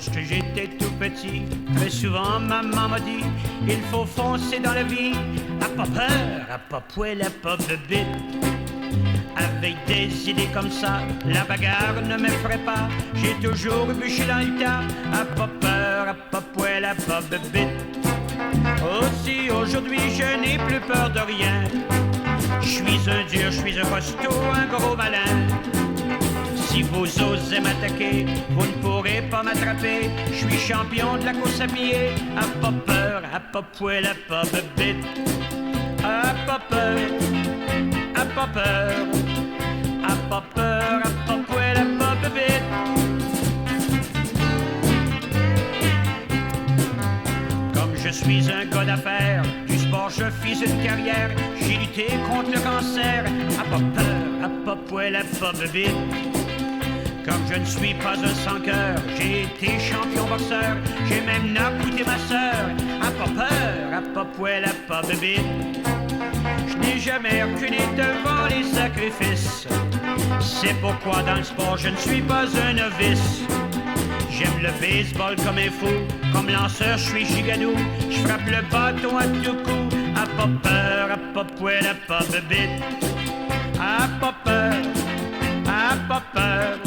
Lorsque j'étais tout petit, très souvent maman m'a dit il faut foncer dans la vie, à pas peur, à pas poêle, à pas bébite. Avec des idées comme ça, la bagarre ne m'effraie pas. J'ai toujours bûché dans le tas, à pas peur, à pas poêle, à pas bébite. Aussi aujourd'hui je n'ai plus peur de rien. Je suis un dur, je suis un costaud, un gros malin. Si vous osez m'attaquer, vous ne pourrez pas m'attraper. Je suis champion de la course à pied, à pas peur, à pas poêle, à pas bébite. À pas peur, à pas peur, à pas peur, à pas poêle, à pas bébite. Comme je suis un gars d'affaires, du sport je fis une carrière. J'ai lutté contre le cancer, à pas peur, à pas poêle, à pas bébite. Comme je ne suis pas un sans-cœur, j'ai été champion boxeur. J'ai même nabouté ma sœur, à pas peur, à pas poêle, à pas bébite. Je n'ai jamais reculé devant les sacrifices. C'est pourquoi dans le sport je ne suis pas un novice. J'aime le baseball comme un fou, comme lanceur je suis gigadou. Je frappe le bâton à tout coup, à pas peur, à pas poêle, à pas bébite. À pas peur, à pas peur,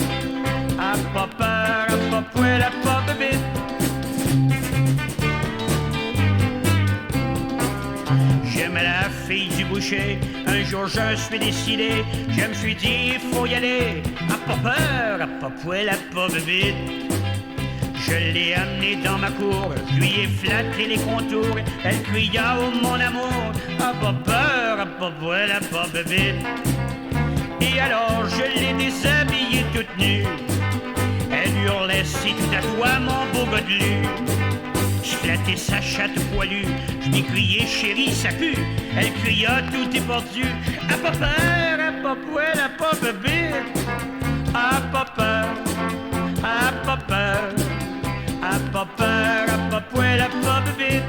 à pas peur, à pas poêle, à pas bébite. J'aime la fille du boucher, un jour je suis décidé, je me suis dit il faut y aller, à pas peur, à pas poêle, à pas bébite. Je l'ai amenée dans ma cour, je lui ai flatté les contours, elle cria oh mon amour, à pas peur, à pas poêle, à pas bébite. Et alors je l'ai déshabillée toute nue, elle hurlait c'est tout à toi mon beau godelu. Je flattais sa chatte poilue, je lui criais chérie ça pue, elle cria tout est perdu, à pas peur, à pas poêle, à pas bébite. À pas peur, à pas peur, à pas peur, à pas poêle, à pas bébite.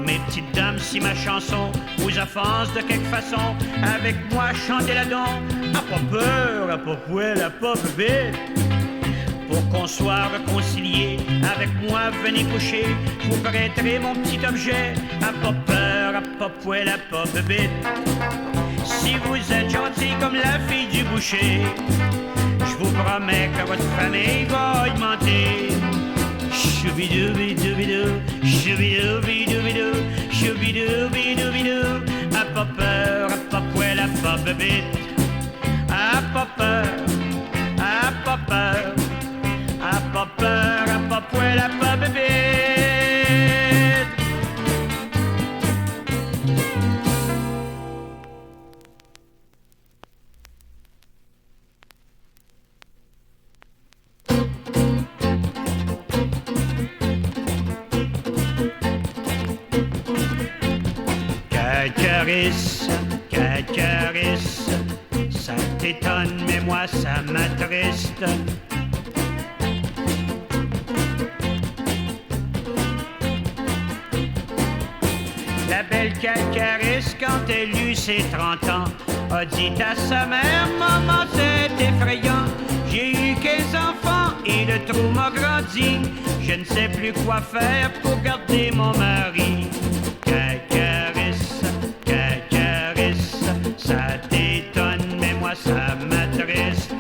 Mes petites dames, si ma chanson vous offense de quelque façon, avec moi chantez la don, à pas peur, à pas poêle, à pas bébite. Pour qu'on soit réconciliés, avec moi venez coucher, je vous prêterai mon petit objet, à pas peur, à pas poêle, à pas bébite. Si vous êtes gentil comme la fille du boucher, je vous promets que votre famille va augmenter. Choubidou-bidou-bidou, choubidou-bidou-bidou, choubidou-bidou-bidou, à pas peur, à pas poêle, à pas bébite. À pas peur, à pas peur, à pas peur, à pas poêle, à pas bébite. Cacaris, ça t'étonne, mais moi ça m'attriste. La belle Cacaris, quand elle eut ses 30 ans, a dit à sa mère, maman c'est effrayant, j'ai eu 15 enfants et le trou m'a grandi, je ne sais plus quoi faire pour garder mon mari. Cacaris, Cacaris, ça t'étonne, mais moi ça m'attriste.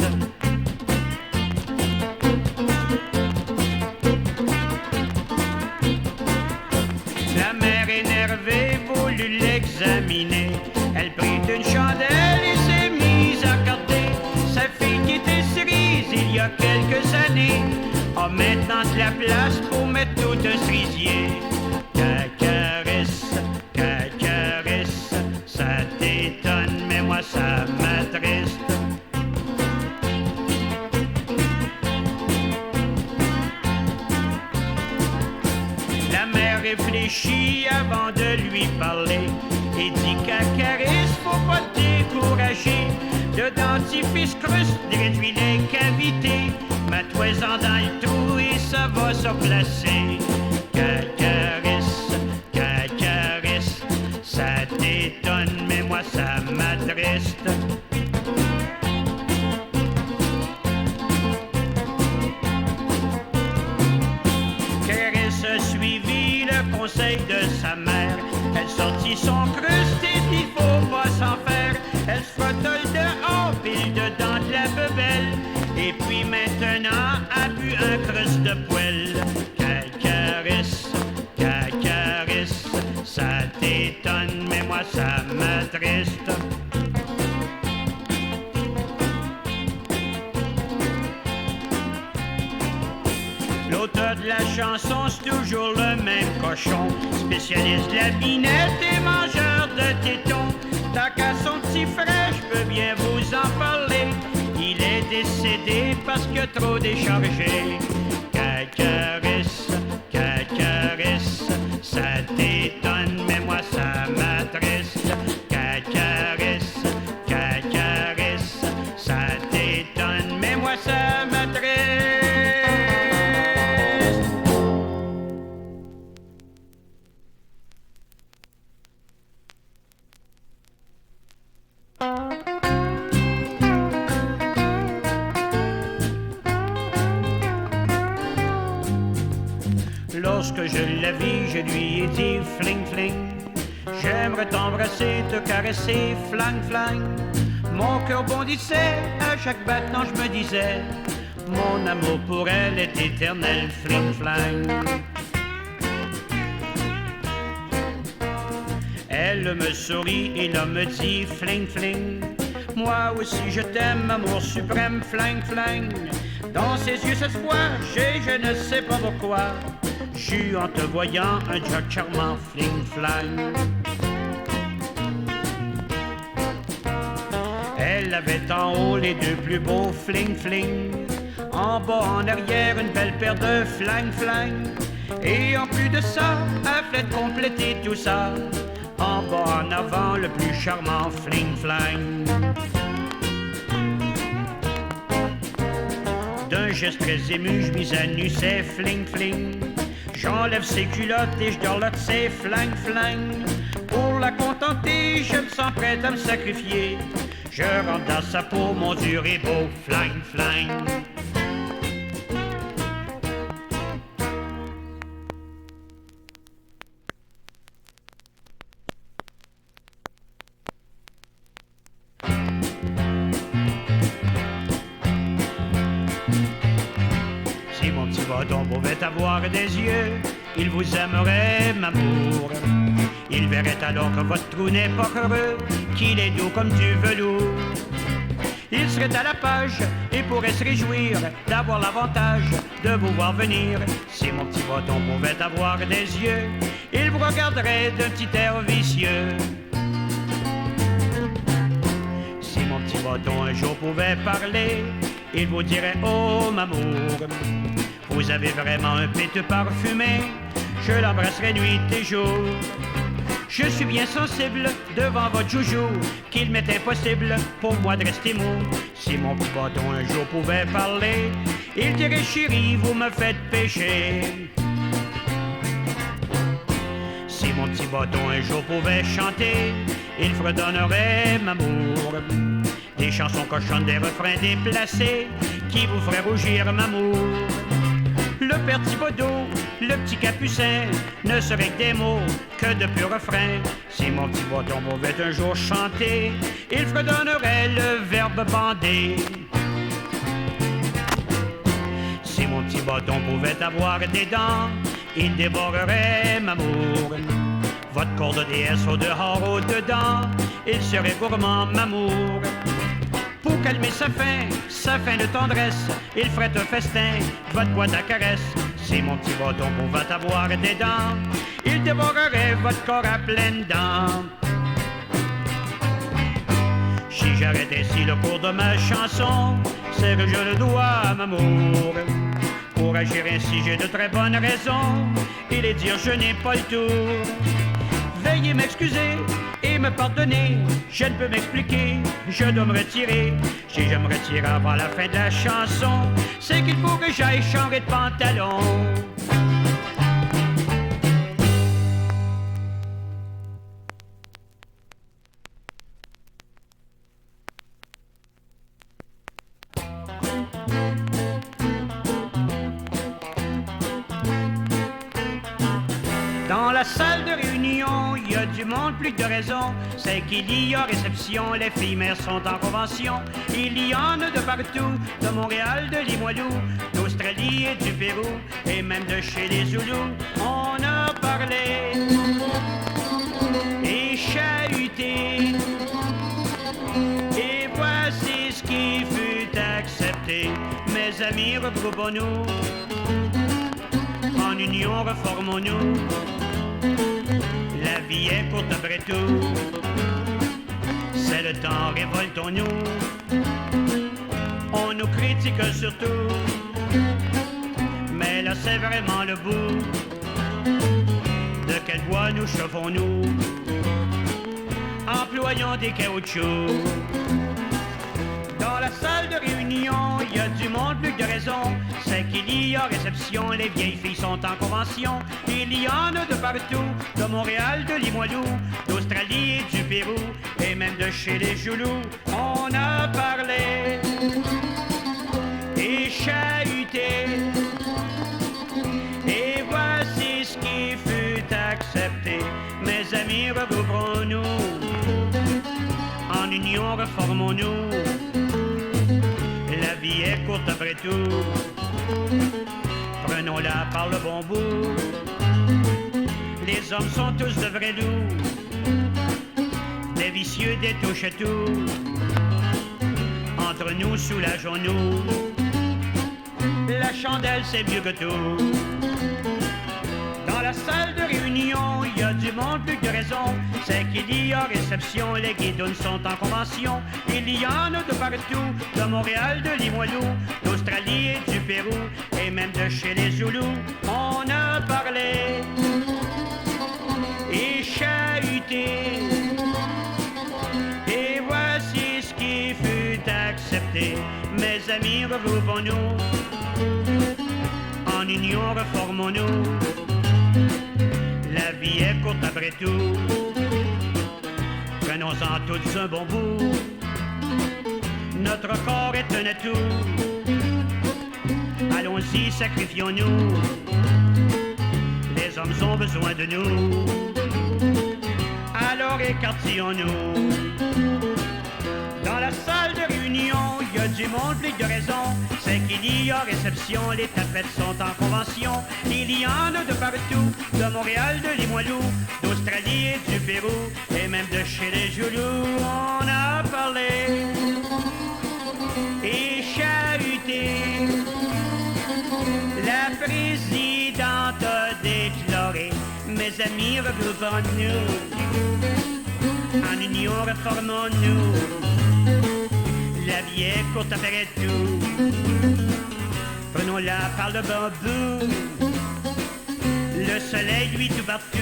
La mère énervée voulut l'examiner, elle prit une chandelle et s'est mise à regarder sa fille qui était cerise il y a quelques années, a maintenant de la place pour mettre tout un cerisier. Cacaris, Cacaris, ça t'étonne, mais moi ça m'attriste. La mère réfléchit avant de lui parler et dit Cacaris, faut pas te décourager. Le dentifrice creuse réduit les cavités, mets-toi-en dans le trou et ça va se placer. Cacaris, Cacaris, ça t'étonne, mais moi ça m'attriste. aussi sont crustées, il faut pas s'en faire. Elle se frotte dehors, pile dedans de la bebelle. Et puis maintenant, a bu un crust de poêle. Cacarisse, ça t'étonne, mais moi ça m'attriste. L'auteur de la chanson, c'est toujours le même cochon, spécialiste de la binette et mangeur de tétons. Tant qu'à son petit frère, je peux bien vous en parler. Il est décédé parce qu'il a trop déchargé. Cacarisse, ça t'étonne, mais moi ça m'attriste. Cacarisse, ça t'étonne, mais moi ça m'attriste. Lorsque je la vis, je lui ai dit fling fling. J'aimerais t'embrasser, te caresser, flang flang. Mon cœur bondissait, à chaque battement je me disais, mon amour pour elle est éternel, fling flang. Elle me sourit et l'homme me dit fling fling. Moi aussi je t'aime, amour suprême, flang flang. Dans ses yeux cette fois, je ne sais pas pourquoi, j'eus en te voyant un joke charmant, fling flang. Elle avait en haut les deux plus beaux fling fling, en bas en arrière une belle paire de flang flang. Et en plus de ça, elle voulait compléter tout ça, en bas en avant le plus charmant fling flang. D'un geste très ému, je mise à nu, c'est fling fling. J'enlève ses culottes et je dorlote ses flang flang. Pour la contenter, je me sens prête à me sacrifier. Je rentre dans sa peau, mon dur et beau flang flang. Si mon petit bâton pouvait avoir des yeux, il vous aimerait, m'amour. Il verrait alors que votre trou n'est pas heureux, qu'il est doux comme du velours. Il serait à la page et pourrait se réjouir d'avoir l'avantage de vous voir venir. Si mon petit bâton pouvait avoir des yeux, il vous regarderait d'un petit air vicieux. Si mon petit bâton un jour pouvait parler, il vous dirait « Oh, m'amour, vous avez vraiment un péteux parfumé, je l'embrasserai nuit et jour. Je suis bien sensible devant votre joujou, qu'il m'est impossible pour moi de rester mou. Si mon petit bâton un jour pouvait parler, il dirait chérie, vous me faites pécher. Si mon petit bâton un jour pouvait chanter, il fredonnerait m'amour. Des chansons cochonnes, des refrains déplacés, qui vous feraient rougir m'amour. Le père Thibaudot, le petit capucin, ne serait que des mots, que de purs refrains. Si mon petit bâton pouvait un jour chanter, il fredonnerait le verbe bander. Si mon petit bâton pouvait avoir des dents, il dévorerait m'amour. Votre corps de déesse au dehors, au dedans, il serait gourmand m'amour. Pour calmer sa faim de tendresse, il ferait un festin, votre boîte à caresses. Si mon petit bâton pouvait avoir des dents, il dévorerait votre corps à pleines dents. Si j'arrête ainsi le cours de ma chanson, c'est que je le dois à m'amour. Pour agir ainsi, j'ai de très bonnes raisons, et les dire je n'ai pas le tour. Veuillez m'excuser et me pardonner, je ne peux m'expliquer, je dois me retirer. Si je me retire avant la fin de la chanson, c'est qu'il faut que j'aille changer de pantalon. Dans la salle de réunion, il y a du monde, plus de raison. C'est qu'il y a réception, les filles mères sont en convention. Il y en a de partout, de Montréal, de Limoilou, d'Australie et du Pérou, et même de chez les Zoulous. On a parlé et chahuté, et voici ce qui fut accepté. Mes amis, regroupons-nous, en union reformons-nous. La vie est courte après tout, c'est le temps, révoltons-nous. On nous critique surtout, mais là c'est vraiment le bout. De quel bois nous chauffons-nous? Employons des caoutchoucs. Dans la salle de réunion, il y a du monde, plus de raison. C'est qu'il y a réception, les vieilles filles sont en convention. Il y en a de partout, de Montréal, de Limoilou, d'Australie et du Pérou, et même de chez les Zoulous. On a parlé et chahuté, et voici ce qui fut accepté. Mes amis, regrouperons-nous, en union reformons-nous. La vie est courte après tout, prenons-la par le bon bout. Les hommes sont tous de vrais loups, des vicieux, des touche-à-tout. Entre nous, soulageons-nous, la chandelle c'est mieux que tout. Dans la salle de réunion, il y a du monde, plus de raison. C'est qu'il y a réception, les guidons sont en convention. Il y en a de partout, de Montréal, de Limoilou, d'Australie et du Pérou, et même de chez les Zoulous. On a parlé et chahuté, et voici ce qui fut accepté. Mes amis, regroupons-nous, en union reformons-nous. La vie est courte après tout, prenons-en tous un bon bout. Notre corps est un atout, allons-y, sacrifions-nous. Les hommes ont besoin de nous, alors écartillons-nous. Dans la salle de réunion, il y a du monde, plus de raison. C'est qu'il y a réception, les tapettes sont en convention. Il y en a de partout, de Montréal, de Limoilou, d'Australie et du Pérou, et même de chez les Zoulous. On a parlé et chahuté, la présidente a déclaré. Mes amis, regroupons-nous, en union reformons-nous. La vie est courte après tout, prenons-la par le bon bout. Le soleil luit tout partout,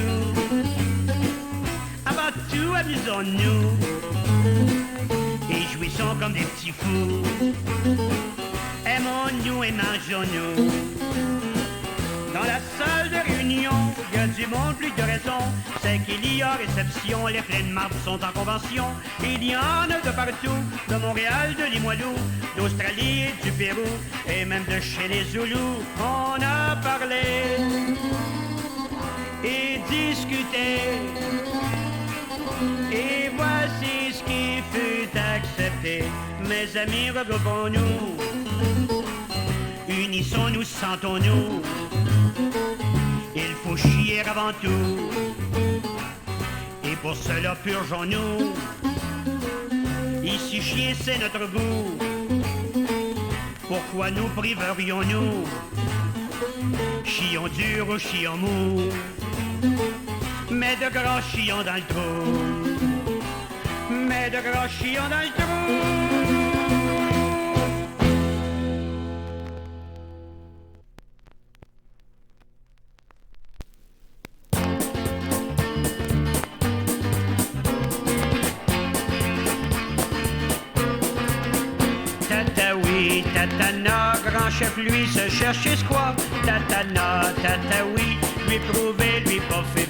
avant tout amusons-nous, et jouissons comme des petits fous. Aimons-nous et mangeons-nous. Dans la salle de réunion, il y a du monde, plus de raison. C'est qu'il y a réception, les pleines marbles sont en convention. Il y en a de partout, de Montréal, de Limoilou, d'Australie et du Pérou, et même de chez les Zoulous. On a parlé et discuté, et voici ce qui fut accepté. Mes amis, regroupons-nous, unissons-nous, sentons-nous. Il faut chier avant tout, et pour cela purgeons-nous. Ici chier c'est notre goût, pourquoi nous priverions-nous? Chions dur ou chions mou, mais de gras chions dans le trou, mais de gras chions dans le trou. Tatana, grand chef, lui, se chercher quoi? Tatana, tataoui, lui prouver, lui pas fait.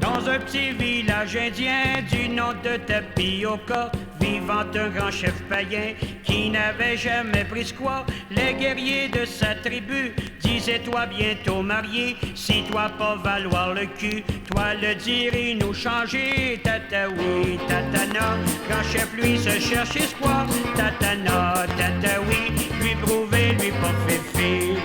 Dans un petit village indien du nom de Tapioca, vivant un grand chef païen qui n'avait jamais pris quoi. Les guerriers de sa tribu disais-toi bientôt marié, si toi pas valoir le cul, toi le dire et nous changer, tata oui, tatana, grand chef lui se cherche espoir, tatana, tata oui, lui prouver, lui pas fait fil.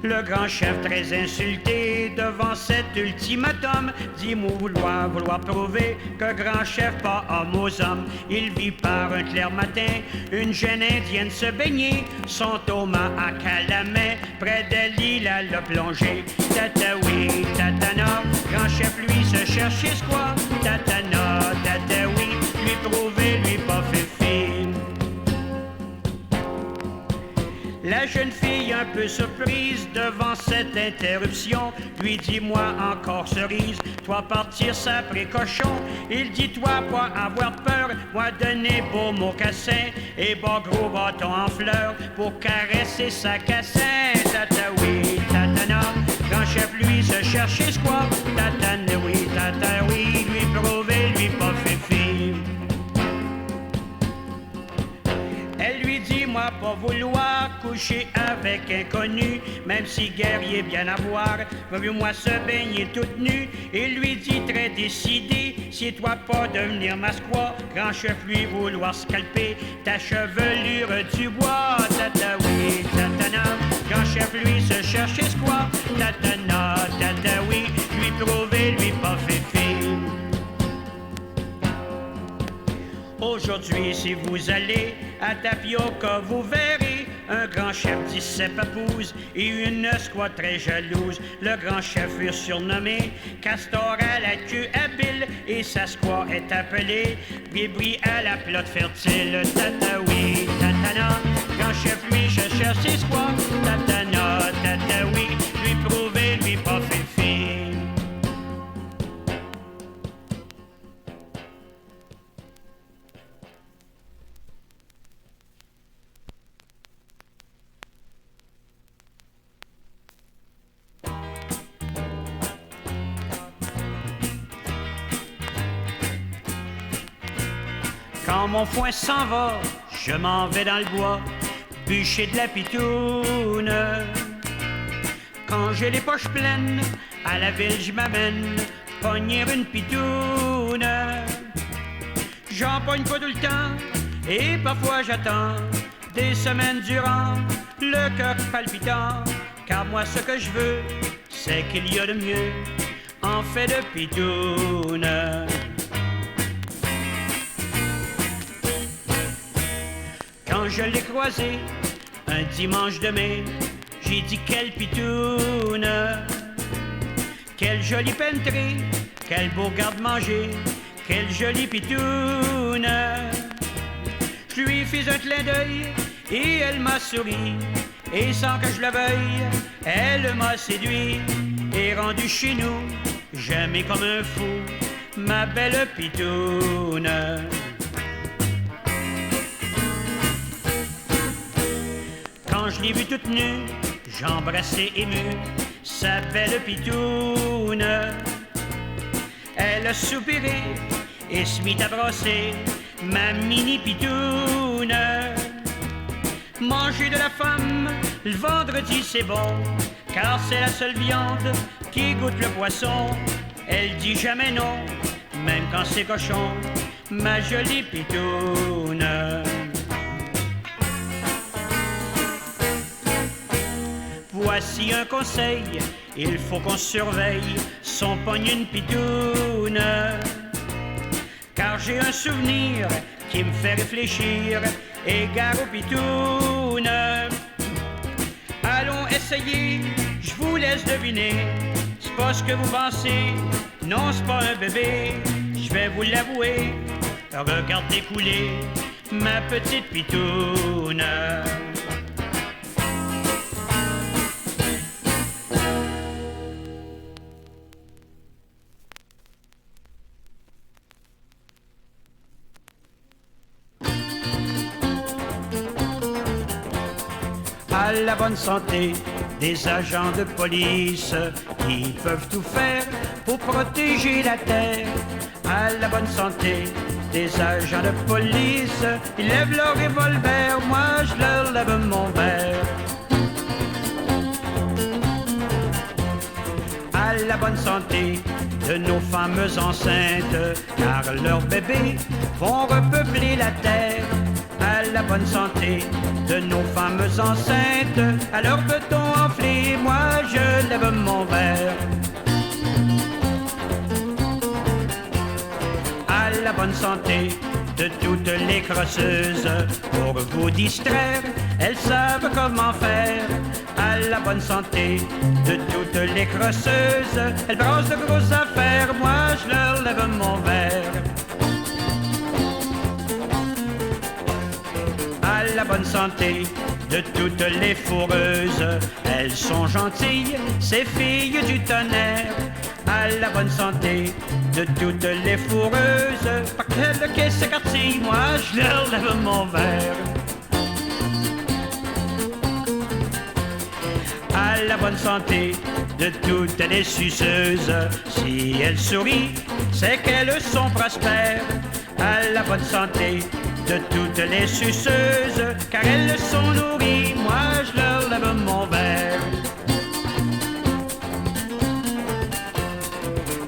Le grand chef très insulté devant cet ultimatum dit-moi vouloir prouver que grand chef pas homme aux hommes. Il vit par un clair matin une jeune indienne se baigner, son Thomas à Calamais, près d'elle il a le plongé. Tata oui, tatana, grand chef lui se cherche quoi, tatana, tata oui, lui prouver, lui pas fait film. La jeune fille, un peu surprise devant cette interruption, lui dit, moi encore cerise, toi partir ça précaution. Il dit, toi pas avoir peur, moi donner beau mocassin et bas gros bâton en fleurs pour caresser sa cassin. Tata oui, tatana, grand chef lui se cherchait quoi, tatana oui, tata oui, lui prouver, lui pas fait fille. Elle lui dit, moi pas vouloir coucher avec inconnu, même si guerrier bien à voir, vaut moi se baigner toute nue. Il lui dit très décidé, si toi pas devenir masquois, grand chef lui vouloir scalper ta chevelure du bois. Tata oui, tatana, grand chef lui se cherchait quoi, tatana, tata oui, lui prouver, lui pas fait film. Aujourd'hui, si vous allez à Tapioca, vous verrez un grand chef 17 papouses et une squaw très jalouse. Le grand chef fut surnommé Castor à la queue habile et sa squaw est appelée Bibri à la plotte fertile. Tata oui, tatana, grand chef lui je cherche ses squaws. Tatana, tata oui, lui prouver, lui pas fait fille. Quand mon foin s'en va, je m'en vais dans le bois, bûcher de la pitoune. Quand j'ai les poches pleines, à la ville je m'amène, pogner une pitoune. J'en pogne pas tout le temps, et parfois j'attends, des semaines durant, le cœur palpitant. Car moi ce que je veux, c'est qu'il y a de mieux, en fait de pitoune. Quand je l'ai croisé un dimanche de mai, j'ai dit quelle pitoune, quelle jolie pentrée, quel beau garde-manger, quelle jolie pitoune. Je lui fis un clin d'œil et elle m'a souri, et sans que je le veuille, elle m'a séduit et rendu chez nous, j'aimais comme un fou ma belle pitoune. Quand je l'ai vue toute nue, j'embrassai ému sa belle pitoune. Elle a soupiré et se mit à brasser ma mini pitoune. Manger de la femme, le vendredi c'est bon, car c'est la seule viande qui goûte le poisson. Elle dit jamais non, même quand c'est cochon, ma jolie pitoune. Voici un conseil, il faut qu'on surveille son pogne une pitoune. Car j'ai un souvenir qui me fait réfléchir, égard aux pitounes. Allons essayer, je vous laisse deviner, c'est pas ce que vous pensez, non c'est pas un bébé, je vais vous l'avouer, regardez couler ma petite pitoune. À la bonne santé des agents de police qui peuvent tout faire pour protéger la terre. À la bonne santé des agents de police. Ils lèvent leur revolver, moi je leur lève mon verre. À la bonne santé de nos femmes enceintes, car leurs bébés vont repeupler la terre. À la bonne santé de nos femmes enceintes, à leur beton enflé, moi je lève mon verre. À la bonne santé de toutes les crosseuses, pour vous distraire, elles savent comment faire. À la bonne santé de toutes les crosseuses, elles brassent de grosses affaires, moi je leur lève mon verre. À la bonne santé de toutes les fourreuses, elles sont gentilles, ces filles du tonnerre. À la bonne santé de toutes les fourreuses, par quelle caisse quartier, moi je leur lève mon verre. À la bonne santé de toutes les suceuses, si elles sourient, c'est qu'elles sont prospères. À la bonne santé de toutes les suceuses, car elles sont nourries, moi je leur lève mon verre.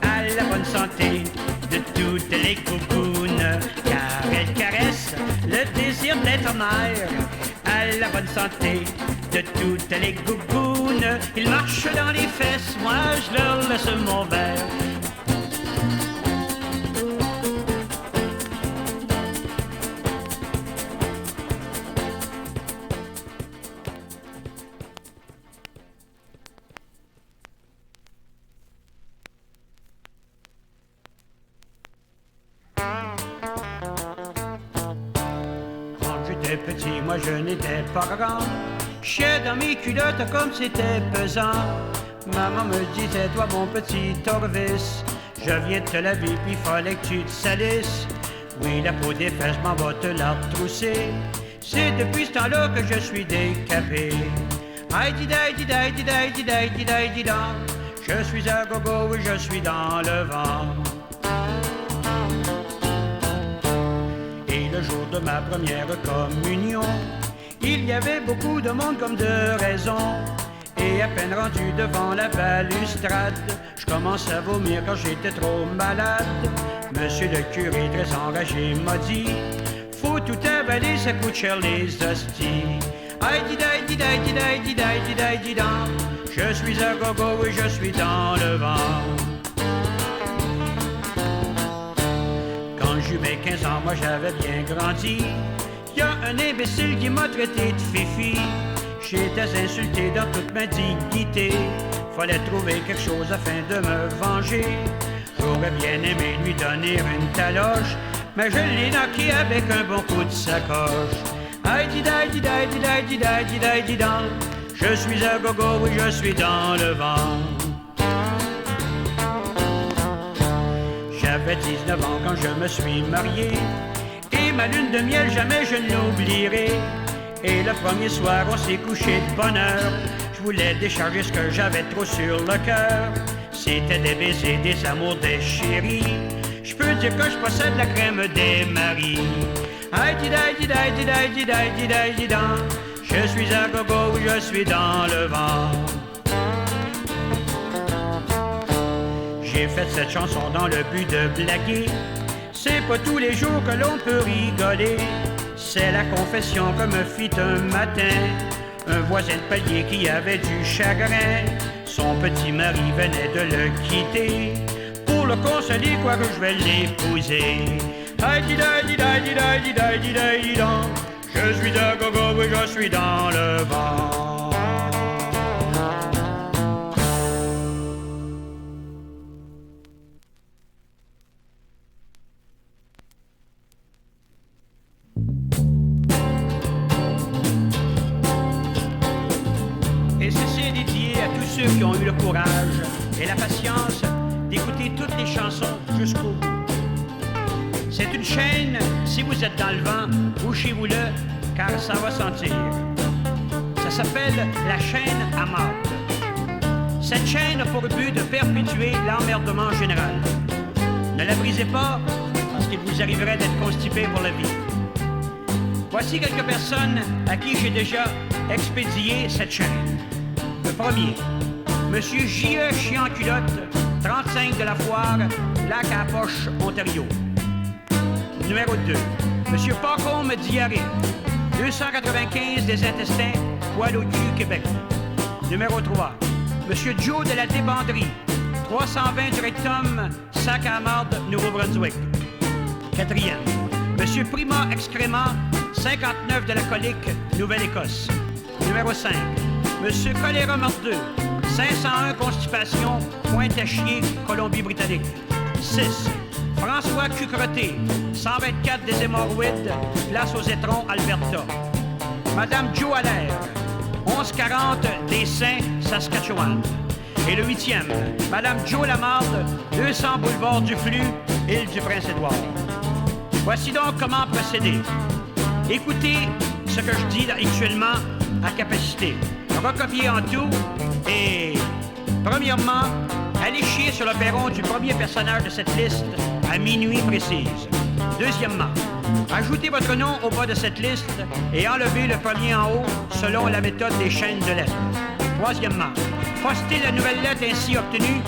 À la bonne santé de toutes les coupounes, car elles caressent le désir d'être mère. À la bonne santé de toutes les gougounes, ils marchent dans les fesses, moi je leur laisse mon verre. Petit, moi je n'étais pas grand. Chiais dans mes culottes comme c'était pesant. Maman me disait, toi mon petit Torvis, je viens de te laver puis fallait que tu te salisses. Oui, la peau des fesses, m'en va te la retrousser. C'est depuis ce temps-là que je suis décapé. Aïe di daï di daï di daï di daï di daï di dan. Je suis à gogo et je suis dans le vent. Le jour de ma première communion, il y avait beaucoup de monde comme de raison. Et à peine rendu devant la balustrade, je commence à vomir quand j'étais trop malade. Monsieur le curé très enragé m'a dit, faut tout avaler, ça coûte cher les hosties. Aïe di daï di daï di daï di daï di daï di dan. Je suis à gogo et je suis dans le vent. J'eus mes 15 ans, moi j'avais bien grandi. Y a un imbécile qui m'a traité de fifi. J'étais insulté dans toute ma dignité. Fallait trouver quelque chose afin de me venger. J'aurais bien aimé lui donner une taloche, mais je l'ai knocké avec un bon coup de sacoche. Aïe di daï di daï di daï di daï di daï di dan. Je suis à gogo, oui je suis dans le vent. J'avais 19 ans quand je me suis marié, et ma lune de miel jamais je ne l'oublierai. Et le premier soir on s'est couché de bonne heure. Je voulais décharger ce que j'avais trop sur le cœur. C'était des baisers, des amours, des chéris. Je peux dire que je possède la crème des maris. Aïe di daï di daï di daï di daï di daï di dan. Je suis à gogo, je suis dans le vent. J'ai fait cette chanson dans le but de blaguer. C'est pas tous les jours que l'on peut rigoler. C'est la confession que me fit un matin un voisin de palier qui avait du chagrin. Son petit mari venait de le quitter. Pour le consoler, quoi que je vais l'épouser. Aïe di daï di daï di daï di daï di daï di dan. Je suis à gogo, oui je suis dans le vent. Qui ont eu le courage et la patience d'écouter toutes les chansons jusqu'au bout. C'est une chaîne, si vous êtes dans le vent, bouchez-vous-le, car ça va sentir. Ça s'appelle la chaîne à marde. Cette chaîne a pour but de perpétuer l'emmerdement général. Ne la brisez pas, parce qu'il vous arriverait d'être constipé pour la vie. Voici quelques personnes à qui j'ai déjà expédié cette chaîne. Le premier, Monsieur J.E. Chien-Culotte, 35 de la Foire, Lac à la Poche, Ontario. Numéro 2, Monsieur Pacôme Diarrhée, 295 des intestins, Poil au cul, Québec. Numéro 3, Monsieur Joe de la Débanderie, 320 du rectum, Sac à marde, Nouveau-Brunswick. Quatrième, Monsieur Prima Excrément, 59 de la Colique, Nouvelle-Écosse. Numéro 5, Monsieur Choléra Mordeux, 501 Constipation, Pointe-à-Chier, Colombie-Britannique. 6, François Cucreté, 124 des Hémorroïdes, Place aux Étrons, Alberta. Madame Jo Allaire, 1140 des Saints, Saskatchewan. Et le 8e, Madame Jo Lamarde, 200 Boulevard du Flux, Île du Prince-Édouard. Voici donc comment procéder. Écoutez ce que je dis actuellement à capacité. Recopiez en tout et, premièrement, allez chier sur le perron du premier personnage de cette liste à minuit précise. Deuxièmement, ajoutez votre nom au bas de cette liste et enlevez le premier en haut selon la méthode des chaînes de lettres. Troisièmement, postez la nouvelle lettre ainsi obtenue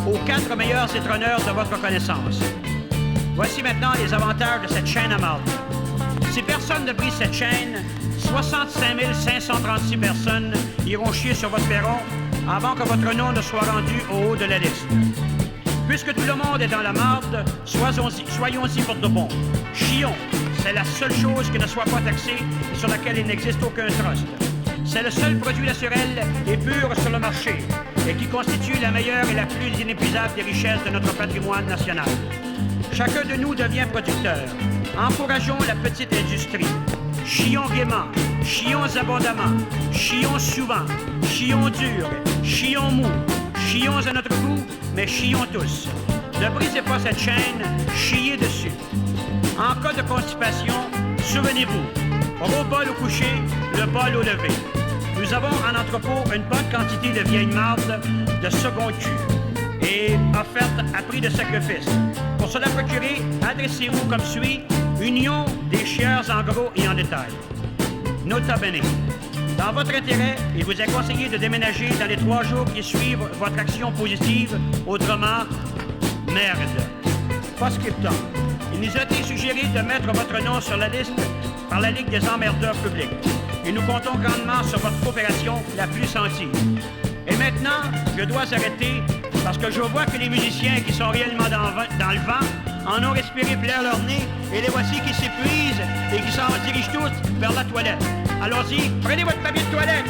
aux 4 meilleurs étronneurs de votre connaissance. Voici maintenant les avantages de cette chaîne à marde. Si personne ne brise cette chaîne, 65 536 personnes iront chier sur votre perron avant que votre nom ne soit rendu au haut de la liste. Puisque tout le monde est dans la marde, soyons-y pour de bon. Chions, c'est la seule chose qui ne soit pas taxée et sur laquelle il n'existe aucun trust. C'est le seul produit naturel et pur sur le marché et qui constitue la meilleure et la plus inépuisable des richesses de notre patrimoine national. Chacun de nous devient producteur. Encourageons la petite industrie. Chions gaiement, chions abondamment, chions souvent, chions dur, chions mou, chions à notre goût, mais chions tous. Ne brisez pas cette chaîne, chiez dessus. En cas de constipation, souvenez-vous, au bol au coucher, le bol au lever. Nous avons en entrepôt une bonne quantité de vieilles marde de second cul et offerte à prix de sacrifice. Pour se la procurer, adressez-vous comme suit, Union des chieurs en gros et en détail. Nota bene. Dans votre intérêt, il vous est conseillé de déménager dans les 3 jours qui suivent votre action positive, autrement, merde. Post-scriptum. Il nous a été suggéré de mettre votre nom sur la liste par la Ligue des emmerdeurs publics. Et nous comptons grandement sur votre coopération la plus sentie. Et maintenant, je dois arrêter parce que je vois que les musiciens qui sont réellement dans le vent en ont respiré plein leur nez et les voici qui s'épuisent et qui s'en dirigent tous vers la toilette. Allons-y, prenez votre papier de toilette.